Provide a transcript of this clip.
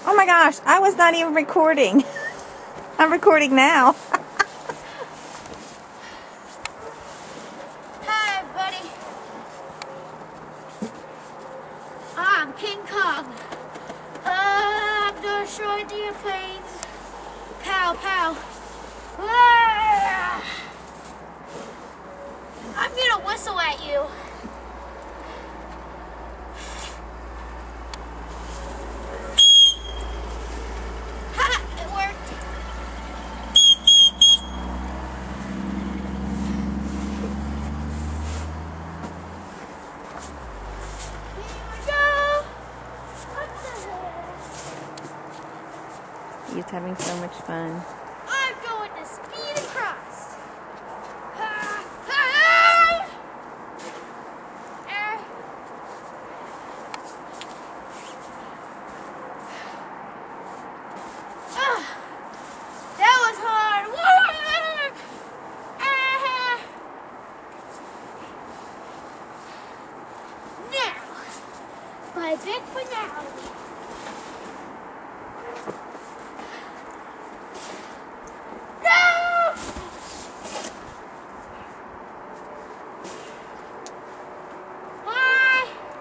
Oh my gosh, I was not even recording. I'm recording now. Hi, everybody. I'm King Kong. I'm destroying the airplanes. Pow, pow. Ah! I'm gonna whistle at you. Ha! It worked. Here we go. What the heck? He's having so much fun. I'm going to speed across. Ah, ah, ah. Ah, that was hard. Ah. Now, my big finale.